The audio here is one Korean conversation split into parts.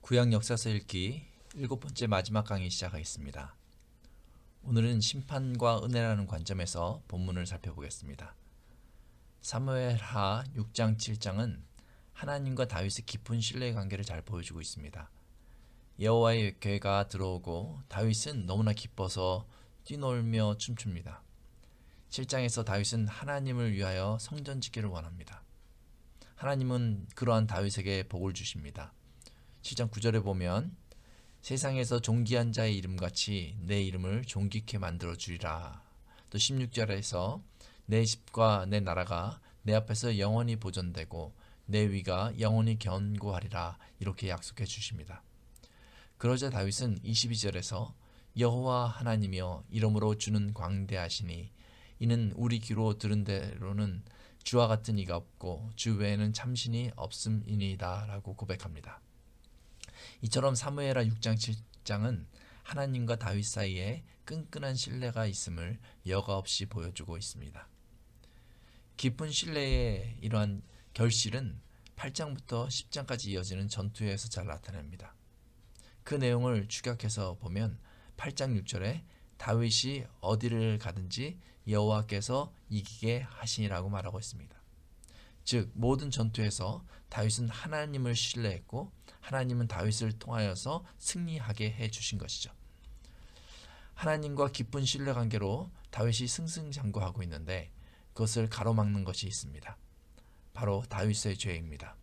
구약 역사서 읽기 7번째 마지막 강의 시작하겠습니다. 오늘은 심판과 은혜라는 관점에서 본문을 살펴보겠습니다. 사무엘하 6장 7장은 하나님과 다윗의 깊은 신뢰의 관계를 잘 보여주고 있습니다. 여호와의 괴가 들어오고 다윗은 너무나 기뻐서 뛰놀며 춤춥니다. 7장에서 다윗은 하나님을 위하여 성전 짓기를 원합니다. 하나님은 그러한 다윗에게 복을 주십니다. 7장 9절에 보면 세상에서 존귀한 자의 이름같이 내 이름을 존귀케 만들어 주리라. 또 16절에서 내 집과 내 나라가 내 앞에서 영원히 보존되고 내 위가 영원히 견고하리라. 이렇게 약속해 주십니다. 그러자 다윗은 22절에서 여호와 하나님이여 이름으로 주는 광대하시니 이는 우리 귀로 들은 대로는 주와 같은 이가 없고 주 외에는 참신이 없음이니이다 라고 고백합니다. 이처럼 사무엘하 6장 7장은 하나님과 다윗 사이에 끈끈한 신뢰가 있음을 여과 없이 보여주고 있습니다. 깊은 신뢰의 이러한 결실은 8장부터 10장까지 이어지는 전투에서 잘 나타납니다. 그 내용을 축약해서 보면 8장 6절에 다윗이 어디를 가든지 여호와께서 이기게 하시니라고 말하고 있습니다. 즉 모든 전투에서 다윗은 하나님을 신뢰했고 하나님은 다윗을 통하여서 승리하게 해주신 것이죠. 하나님과 깊은 신뢰관계로 다윗이 승승장구하고 있는데 그것을 가로막는 것이 있습니다. 바로 다윗의 죄입니다.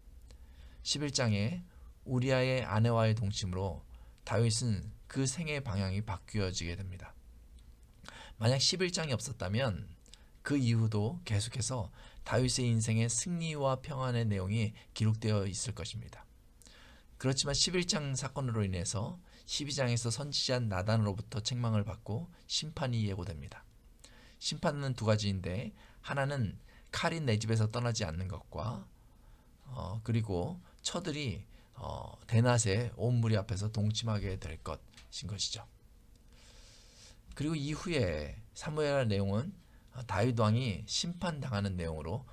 11장에 우리아의 아내와의 동침으로 다윗은 그 생의 방향이 바뀌어지게 됩니다. 만약 11장이 없었다면 그 이후도 계속해서 다윗의 인생의 승리와 평안의 내용이 기록되어 있을 것입니다. 그렇지만 11장 사건으로 인해서 12장에서 선지자 나단으로부터 책망을 받고 심판이 예고됩니다. 심판은 두 가지인데 하나는 칼이 내 집에서 떠나지 않는 것과 그리고 처들이 대낮에 온 무리 앞에서 동침하게 될 것인 것이죠. 그리고 이후에 사무엘하 내용은 다윗 왕이 심판당하는 내용으로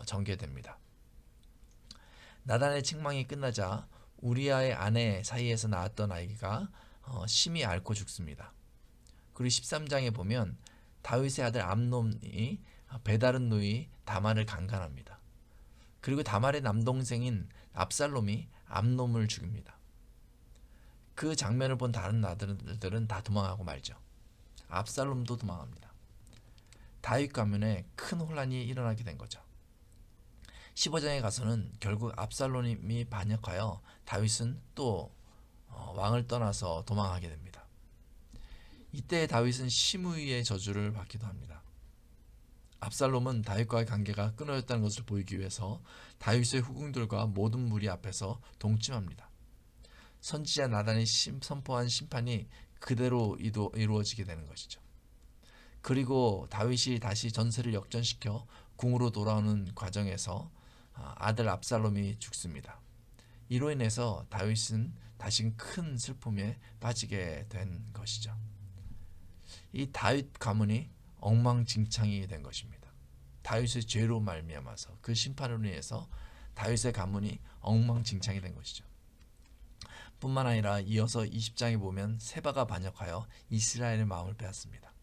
전개됩니다. 나단의 책망이 끝나자 우리아의 아내 사이에서 낳았던 아이가 심히 앓고 죽습니다. 그리고 13장에 보면 다윗의 아들 암논이 배다른 누이 다말을 강간합니다. 그리고 다말의 남동생인 압살롬이 암논을 죽입니다. 그 장면을 본 다른 아들들은 다 도망하고 말죠. 압살롬도 도망합니다. 다윗 가문에 큰 혼란이 일어나게 된 거죠. 15장에 가서는 결국 압살롬이 반역하여 다윗은 또 왕을 떠나서 도망하게 됩니다. 이때 다윗은 심의의 저주를 받기도 합니다. 압살롬은 다윗과의 관계가 끊어졌다는 것을 보이기 위해서 다윗의 후궁들과 모든 무리 앞에서 동침합니다. 선지자 나단이 선포한 심판이 그대로 이루어지게 되는 것이죠. 그리고 다윗이 다시 전세를 역전시켜 궁으로 돌아오는 과정에서 아들 압살롬이 죽습니다. 이로 인해서 다윗은 다시 큰 슬픔에 빠지게 된 것이죠. 이 다윗 가문이 엉망진창이 된 것입니다. 다윗의 죄로 말미암아서 그 심판으로 인해서 다윗의 가문이 엉망진창이 된 것이죠. 뿐만 아니라 이어서 20장에 보면 세바가 반역하여 이스라엘의 마음을 빼앗습니다.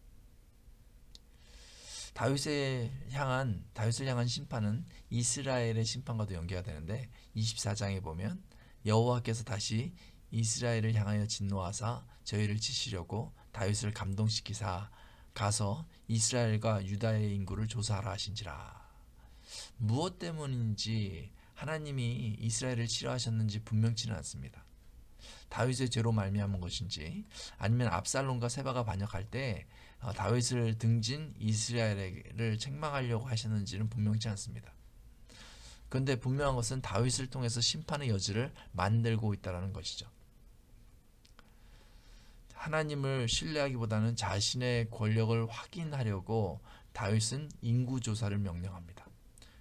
다윗을 향한 심판은 이스라엘의 심판과도 연계가 되는데 24장에 보면 여호와께서 다시 이스라엘을 향하여 진노하사 저희를 치시려고 다윗을 감동시키사 가서 이스라엘과 유다의 인구를 조사하라 하신지라. 무엇 때문인지 하나님이 이스라엘을 싫어하셨는지 분명치는 않습니다. 다윗의 죄로 말미암은 것인지 아니면 압살롬과 세바가 반역할 때 다윗을 등진 이스라엘을 책망하려고 하셨는지는 분명치 않습니다. 그런데 분명한 것은 다윗을 통해서 심판의 여지를 만들고 있다는 것이죠. 하나님을 신뢰하기보다는 자신의 권력을 확인하려고 다윗은 인구조사를 명령합니다.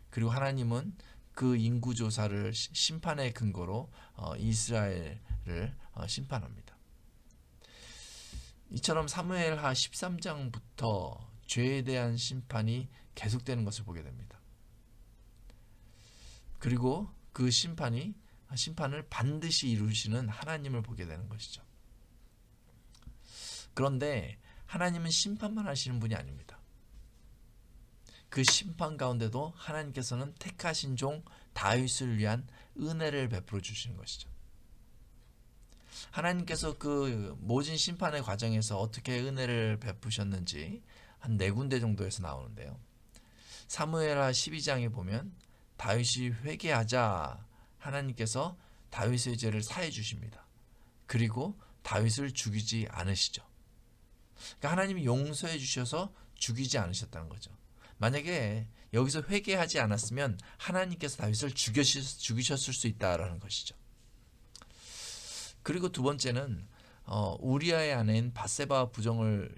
그리고 하나님은 그 인구조사를 심판의 근거로 이스라엘을 심판합니다. 이처럼 사무엘하 13장부터 죄에 대한 심판이 계속되는 것을 보게 됩니다. 그리고 그 심판이 심판을 반드시 이루시는 하나님을 보게 되는 것이죠. 그런데 하나님은 심판만 하시는 분이 아닙니다. 그 심판 가운데도 하나님께서는 택하신 종 다윗을 위한 은혜를 베풀어 주시는 것이죠. 하나님께서 그 모진 심판의 과정에서 어떻게 은혜를 베푸셨는지 한 4군데 정도에서 나오는데요. 사무엘하 12장에 보면 다윗이 회개하자 하나님께서 다윗의 죄를 사해 주십니다. 그리고 다윗을 죽이지 않으시죠. 그러니까 하나님이 용서해 주셔서 죽이지 않으셨다는 거죠. 만약에 여기서 회개하지 않았으면 하나님께서 다윗을 죽이셨을 수 있다라는 것이죠. 그리고 두 번째는 우리아의 아내인 밧세바 부정을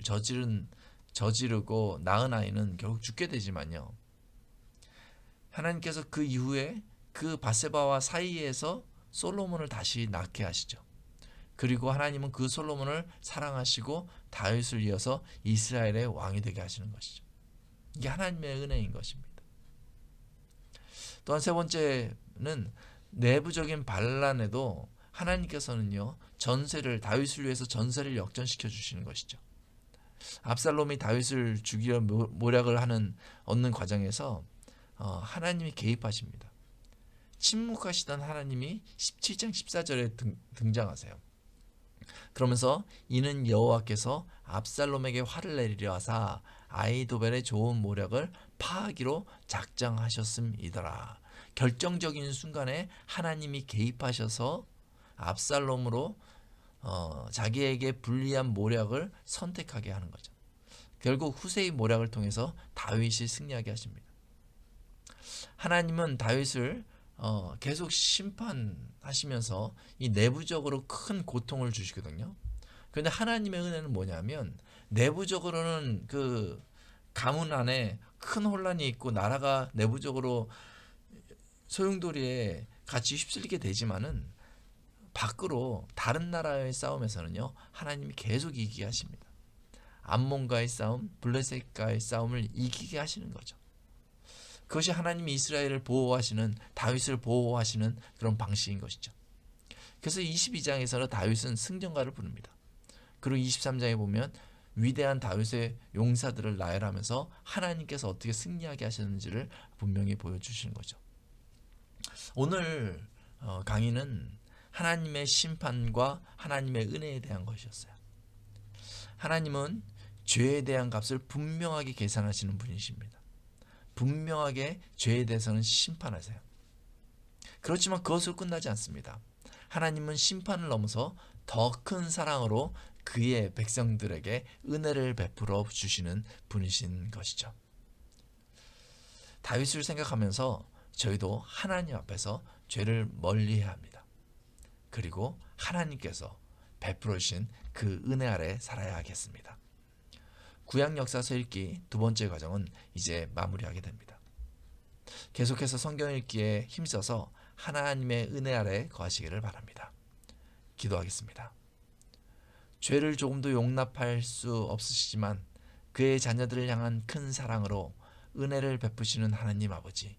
저지르고 낳은 아이는 결국 죽게 되지만요. 하나님께서 그 이후에 그 밧세바와 사이에서 솔로몬을 다시 낳게 하시죠. 그리고 하나님은 그 솔로몬을 사랑하시고 다윗을 이어서 이스라엘의 왕이 되게 하시는 것이죠. 이게 하나님의 은혜인 것입니다. 또한 세 번째는 내부적인 반란에도 하나님께서는요 다윗을 위해서 전세를 역전시켜 주시는 것이죠. 압살롬이 다윗을 죽이려 모략을 얻는 과정에서 하나님이 개입하십니다. 침묵하시던 하나님이 17장 14절에 등장하세요. 그러면서 이는 여호와께서 압살롬에게 화를 내리려 하사 아히도벨의 좋은 모략을 파하기로 작정하셨음이더라. 결정적인 순간에 하나님이 개입하셔서 압살롬으로 자기에게 불리한 모략을 선택하게 하는 거죠. 결국 후세의 모략을 통해서 다윗이 승리하게 하십니다. 하나님은 다윗을 계속 심판하시면서 이 내부적으로 큰 고통을 주시거든요. 그런데 하나님의 은혜는 뭐냐면 내부적으로는 그 가문 안에 큰 혼란이 있고 나라가 내부적으로 소용돌이에 같이 휩쓸리게 되지만은 밖으로 다른 나라의 싸움에서는요 하나님이 계속 이기게 하십니다. 암몬과의 싸움, 블레셋과의 싸움을 이기게 하시는 거죠. 그것이 하나님이 이스라엘을 보호하시는, 다윗을 보호하시는 그런 방식인 것이죠. 그래서 22장에서는 다윗은 승전가를 부릅니다. 그리고 23장에 보면 위대한 다윗의 용사들을 나열하면서 하나님께서 어떻게 승리하게 하셨는지를 분명히 보여주시는 거죠. 오늘 강의는 하나님의 심판과 하나님의 은혜에 대한 것이었어요. 하나님은 죄에 대한 값을 분명하게 계산하시는 분이십니다. 분명하게 죄에 대해서는 심판하세요. 그렇지만 그것으로 끝나지 않습니다. 하나님은 심판을 넘어서 더 큰 사랑으로 그의 백성들에게 은혜를 베풀어 주시는 분이신 것이죠. 다윗을 생각하면서 저희도 하나님 앞에서 죄를 멀리해야 합니다. 그리고 하나님께서 베풀어 주신 그 은혜 아래 살아야 하겠습니다. 구약 역사서 읽기 두 번째 과정은 이제 마무리하게 됩니다. 계속해서 성경 읽기에 힘써서 하나님의 은혜 아래 거하시기를 바랍니다. 기도하겠습니다. 죄를 조금도 용납할 수 없으시지만 그의 자녀들을 향한 큰 사랑으로 은혜를 베푸시는 하나님 아버지,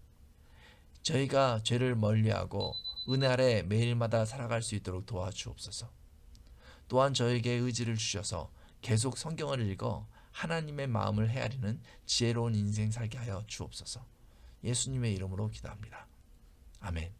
저희가 죄를 멀리하고 은혜 아래 매일마다 살아갈 수 있도록 도와주옵소서. 또한 저에게 의지를 주셔서 계속 성경을 읽어 하나님의 마음을 헤아리는 지혜로운 인생 살게 하여 주옵소서. 예수님의 이름으로 기도합니다. 아멘.